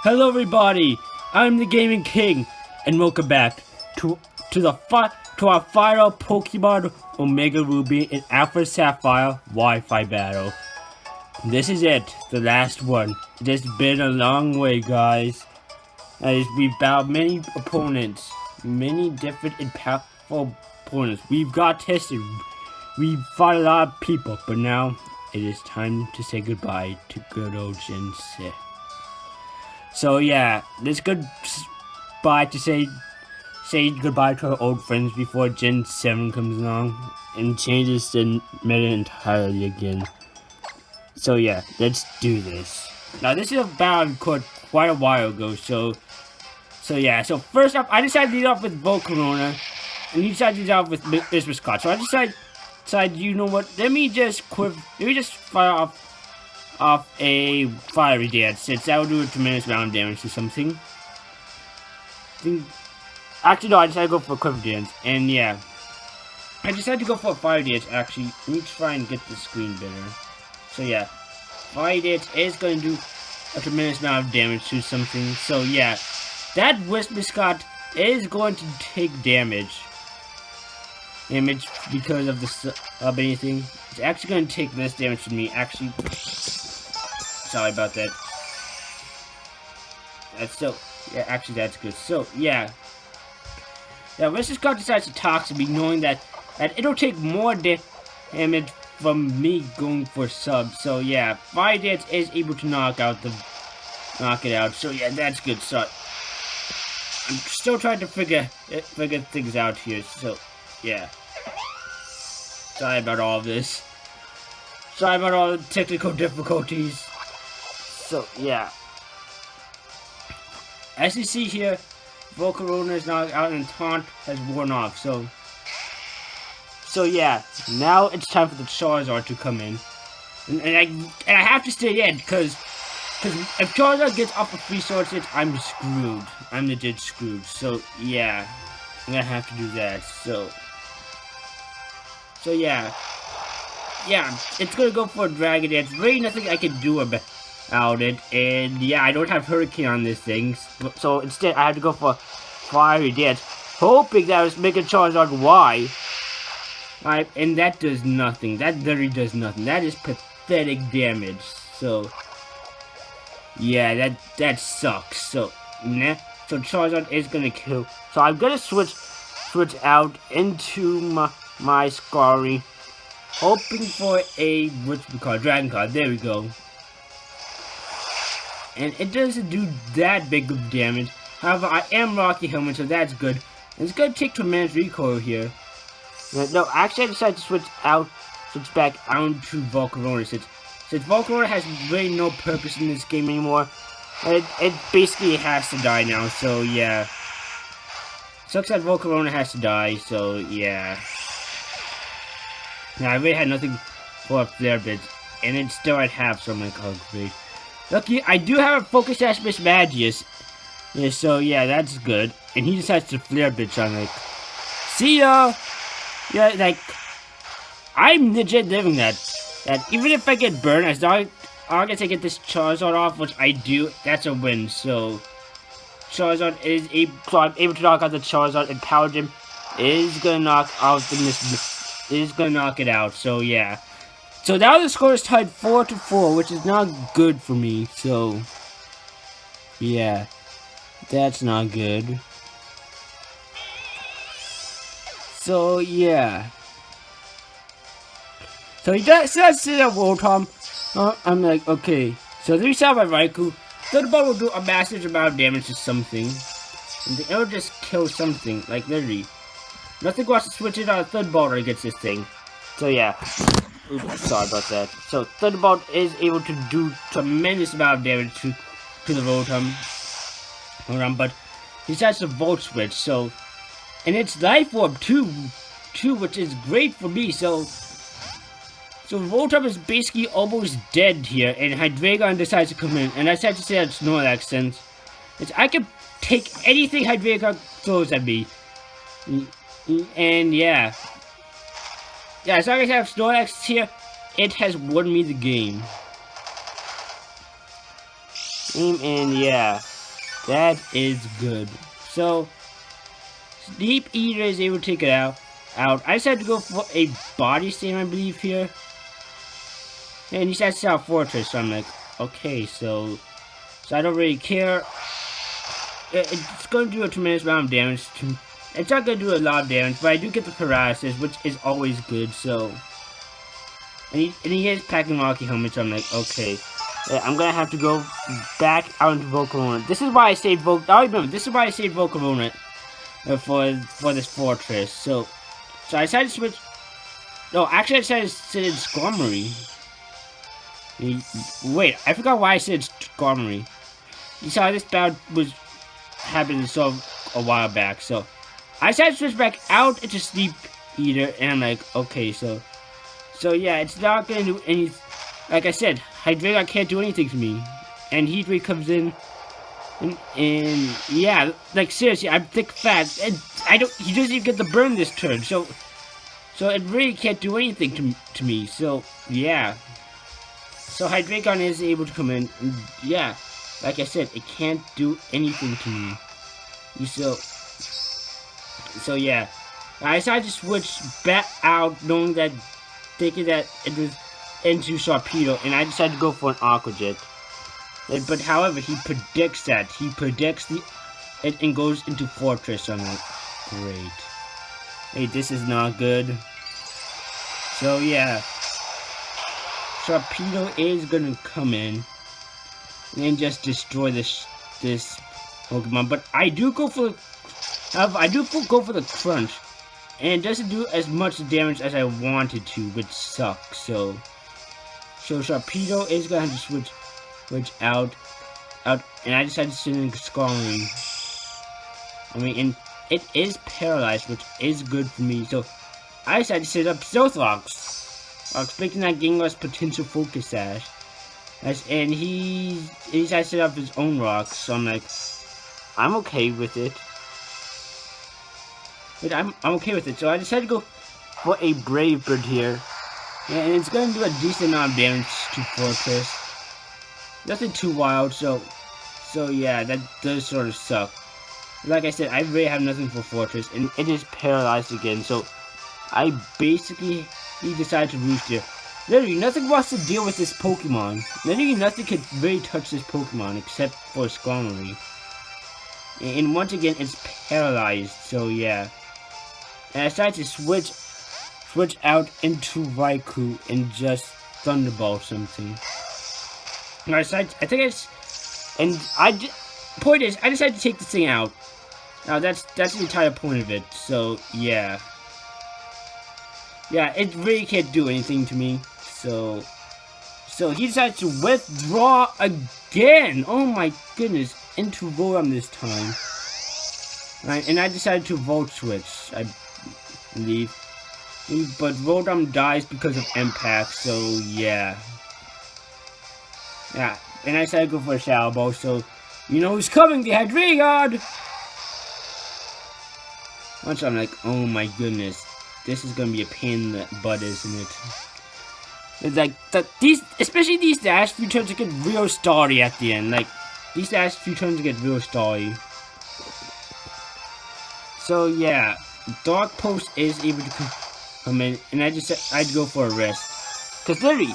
Hello everybody, I'm the Gaming King, and welcome back to our final Pokemon Omega Ruby and Alpha Sapphire Wi-Fi battle. This is it, the last one. It has been a long way, guys. As we've battled many opponents, many different impactful opponents. We've got tested, we've fought a lot of people, but now it is time to say goodbye to good old Gen 6. So yeah, let's goodbye to say goodbye to our old friends before Gen 7 comes along and changes the meta entirely again. So yeah, let's do this. Now this is a battle I recorded quite a while ago, so yeah. So first up, I decided to lead off with Volcarona, and he decided to lead off with Mr. Scott. So I decided, you know what? Let me just fire off a fiery dance, since that will do a tremendous amount of damage to something. Actually, no, I decided to go for a quick dance, and yeah. I decided to go for a fire dance, actually. Let me try and get the screen better. So yeah, fire dance is going to do a tremendous amount of damage to something, so yeah. That Whisper Scott is going to take damage because of anything. It's actually going to take less damage from me, actually. Sorry about that. Actually that's good. So, yeah. Now, Mr. Scott decides to talk to me, knowing that it'll take more damage from me going for sub. So, yeah. Fire Dance is able to knock it out. So, yeah, that's good. So, I'm still trying to figure things out here. So, yeah. Sorry about all of this. Sorry about all the technical difficulties. So, yeah. As you see here, Volcarona is knocked out and Taunt has worn off. So yeah. Now it's time for the Charizard to come in. And I have to stay in, because if Charizard gets off of 3 Sword Hits, I'm screwed. I'm legit screwed. So, yeah. I'm gonna have to do that. So yeah. Yeah, it's gonna go for a Dragon Dance. Really nothing I can do about it. And yeah, I don't have Hurricane on this thing. So instead, I have to go for Fiery Dance. Hoping that I was making Charizard Y. And that does nothing. That literally does nothing. That is pathetic damage. So yeah, that sucks. So Charizard is gonna kill. So I'm gonna switch out into my Scary, hoping for a Dragon card. There we go. And it doesn't do that big of damage. However, I am Rocky Helmet, so that's good. And it's gonna take tremendous recoil here. No, actually I decided to switch back out to Volcarona, since Volcarona has really no purpose in this game anymore. It basically has to die now, so yeah. Sucks that Volcarona has to die, so yeah. Now I really had nothing for a Flare Blitz, and it's still at half, so I'm like, oh great. Lucky, I do have a Focus Sash Mismagius. Yeah, so yeah, that's good. And he decides to Flare Blitz on, like, see ya! Yeah, like, I'm legit living that. That even if I get burned, as long as I get this Charizard off, which I do, that's a win. So Charizard is I'm able to knock out the Charizard, and Power Gem is gonna knock out knock it out. So yeah. So now the score is tied 4-4, which is not good for me. So yeah, that's not good. So yeah. So he does sit at Rotom. I'm like, okay. So 3 shot by Raikou. Thunderbolt will do a massive amount of damage to something. And then it'll just kill something. Like literally. Nothing wants to switch it on Thunderbolt against this thing. So yeah. Oops, sorry about that. So Thunderbolt is able to do tremendous amount of damage to the Rotom. But he decides to Volt Switch. So, and it's Life Orb too, which is great for me. So Rotom is basically almost dead here, and Hydreigon decides to come in, and I decided to say that Snorlax, since I can take anything Hydreigon throws at me. And yeah. Yeah, as long as I have Snorlax here, it has won me the game. And yeah. That is good. So, Sleep Eater is able to take it out. I just had to go for a body slam, I believe, here. And he says out Fortress, so I'm like, okay, so I don't really care. It's going to do a tremendous amount of damage. It's not going to do a lot of damage, but I do get the paralysis, which is always good, so. And he is packing Rocky Helmet, so I'm like, okay. I'm gonna have to go back out into Volcarona. This is why I saved remember, this is why I saved Volcarona for this fortress. So I decided to switch. No, actually I decided to sit in Skarmory. Wait, I forgot why I said Skarmory. You saw this battle was happening so a while back, so I decided to switch back out into Sleep Eater, and I'm like, okay, so yeah, it's not gonna do any. Like I said, Hydreigon can't do anything to me, and Heatwave comes in, and yeah, like seriously, I'm thick fat, and he doesn't even get the burn this turn, so it really can't do anything to me. So yeah. So Hydreigon is able to come in, and yeah, like I said, it can't do anything to me. So yeah, I decided to switch back out, thinking that it was into Sharpedo, and I decided to go for an Aqua Jet. But however, he predicts that. He predicts it and goes into Fortress. So I'm like, great. Hey, this is not good. So yeah, Sharpedo is gonna come in and just destroy this Pokemon. But I do go for the Crunch, and it doesn't do as much damage as I wanted to, which sucks. So Sharpedo is gonna have to switch out, and I decided to sit in Skarmory. I mean, and it is paralyzed, which is good for me. So I decided to set up Stealth Rocks, expecting that Gengar's potential Focus Sash. And he decided to set up his own rocks. So I'm like, I'm okay with it. But I'm okay with it. So I decided to go for a Brave Bird here. And it's going to do a decent amount of damage to Fortress. Nothing too wild, so yeah, that does sort of suck. Like I said, I really have nothing for Fortress, and it is paralyzed again, so I basically decided to roost here. Literally, nothing wants to deal with this Pokemon. Literally, nothing can really touch this Pokemon except for Skarmory. And once again, it's paralyzed, so yeah. And I decided to switch out into Raikou and just Thunderball something. And point is, I decided to take this thing out. Now that's the entire point of it. So yeah, it really can't do anything to me. So he decided to withdraw again. Oh my goodness, into Rotom this time. Right, and I decided to Volt Switch, I believe. But Rotom dies because of Impact, so yeah. Yeah, and I decided to go for a Shadow Ball, so you know who's coming, the Hydreigon! Once I'm like, oh my goodness, this is gonna be a pain in the butt, isn't it? It's like, especially these last few turns get real stally at the end, like, these last few turns get real stally. So yeah, Dark Post is able to come in, and I'd go for a rest. Cause literally,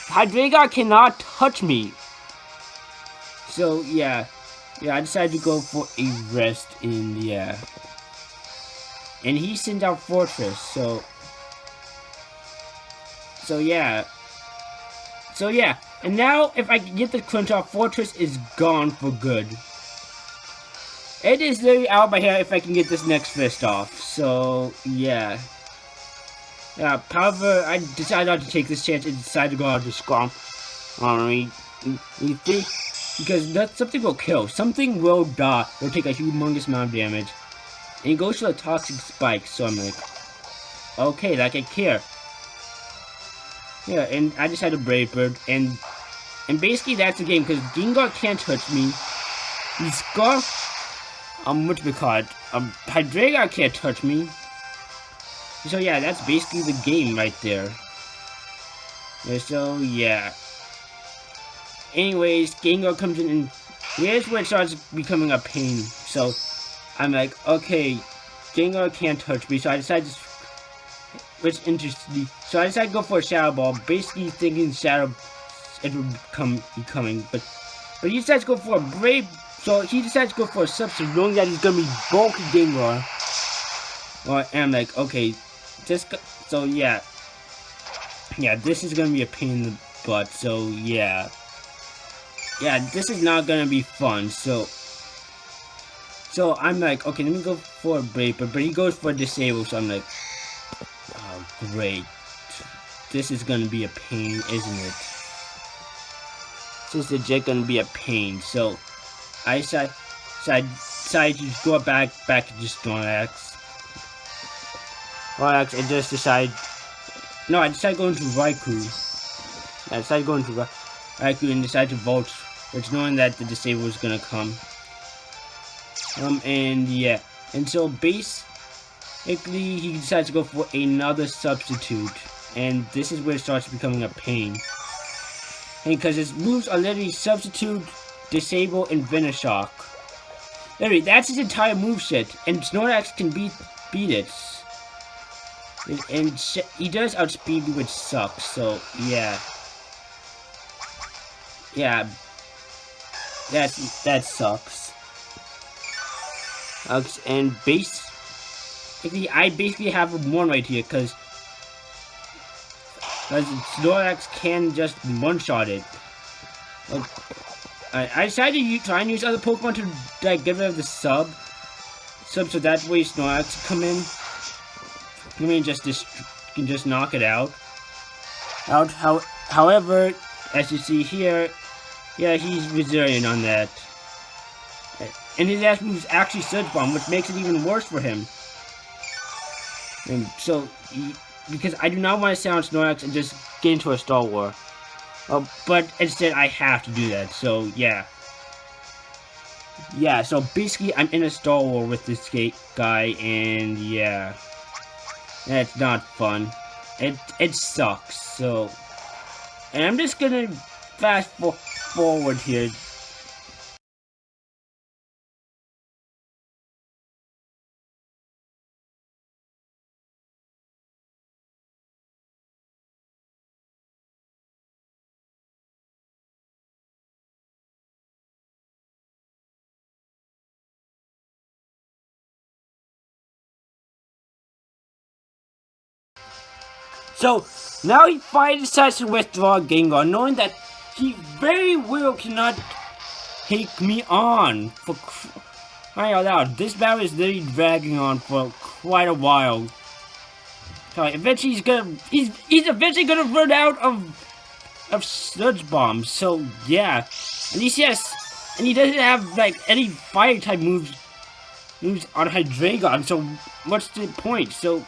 Hydreigon cannot touch me. So yeah, I decided to go for a rest, and yeah. And he sent out Fortress, so yeah. And now, if I can get the Crunch off, Fortress is gone for good. It is literally out of my hair if I can get this next fist off. So yeah. Yeah, however, I decided not to take this chance and decided to go out to Skarmory. Because something will kill. Something will die. Will take a humongous amount of damage. And it goes to a Toxic Spike, so I'm like, okay, like I care. Yeah, and I decided to Brave Bird, and basically that's the game, because Gengar can't touch me. Hydreigon can't touch me. So yeah, that's basically the game right there. Yeah, so yeah. Anyways, Gengar comes in and here's where it starts becoming a pain. So I'm like, okay, Gengar can't touch me, so I decided to, which interesting. So I decided to go for a Shadow Ball, basically thinking Shadow it would be coming, but he decides to go for a Brave. So he decides to go for a substitute, knowing that he's gonna be bulky Gengar. Well, and I'm like, okay, so yeah, this is gonna be a pain in the butt. So yeah, this is not gonna be fun. So I'm like, okay, let me go for a Brave, but he goes for a Disable. So I'm like, oh great, this is gonna be a pain, isn't it? This is legit gonna be a pain. So I decided to go back to just Snorlax. I just decided. No, I decided going to Raikou. I decided going to Raikou and decided to Volt, which knowing that the Disable was gonna come. And yeah, and so basically he decides to go for another substitute, and this is where it starts becoming a pain. And because his moves are literally Substitute, Disable, and Venoshock. Literally, that's his entire moveset, and Snorlax can beat it. And he does outspeed me, which sucks, so yeah. Yeah. That sucks. And I basically have one right here, because Snorlax can just one-shot it. I decided to try and use other Pokemon to like get rid of the sub so that way Snorlax can come in. I mean, can just knock it out. However, as you see here, yeah, he's resilient on that. And his ass moves actually Surge Bomb, which makes it even worse for him. And so, because I do not want to sound Snorlax and just get into a Star War. But instead, I have to do that, so yeah. Yeah, so basically, I'm in a Star War with this guy, and yeah. That's not fun. It sucks, so. And I'm just gonna fast forward here. So, now he finally decides to withdraw Gengar, knowing that he very well cannot take me on. For crying out loud, this battle is literally dragging on for quite a while. So eventually he's eventually gonna run out of Sludge Bombs, so yeah. And he doesn't have like any fire type moves on Hydreigon, so what's the point? So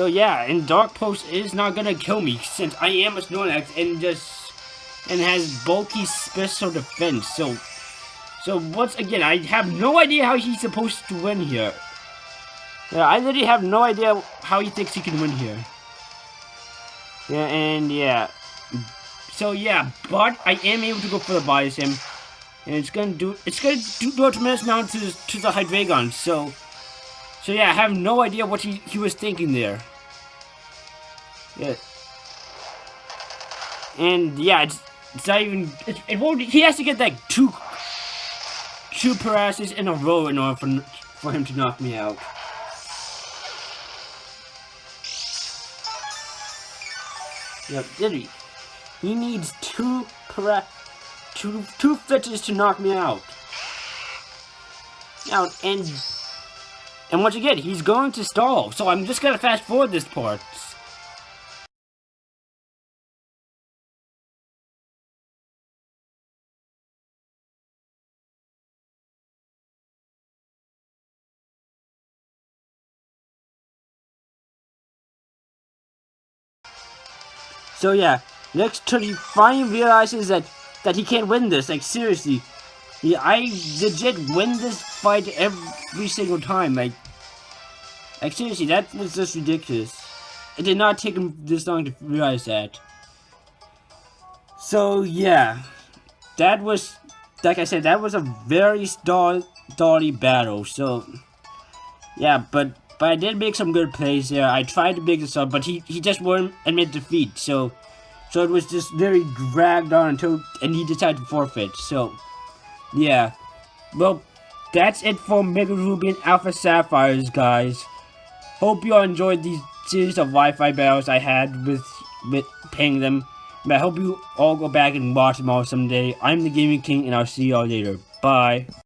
yeah, and Dark Pulse is not gonna kill me since I am a Snorlax and has bulky special defense. So once again, I have no idea how he's supposed to win here. Yeah, I literally have no idea how he thinks he can win here. Yeah, and yeah. So yeah, but I am able to go for the Body Slam, and it's gonna do a tremendous amount to the Hydreigon. So yeah, I have no idea what he was thinking there. Yeah. And yeah, it's not even, it won't, he has to get like two paralysis in a row in order for him to knock me out. Yep, literally. He needs two fletches to knock me out. Now, and once again, he's going to stall, so I'm just gonna fast forward this part. So yeah, next turn he finally realizes that he can't win this, like seriously. Yeah, I legit win this fight every single time, like seriously, that was just ridiculous. It did not take him this long to realize that. So yeah, that was, like I said, that was a very stally battle. So yeah, but I did make some good plays there. I tried to make this up, but he just wouldn't admit defeat. So it was just very dragged on and he decided to forfeit. So yeah, well, that's it for Mega Ruby and Alpha Sapphires, guys. Hope you all enjoyed these series of Wi-Fi battles I had with paying them. But I hope you all go back and watch them all someday. I'm the Gaming King, and I'll see you all later. Bye.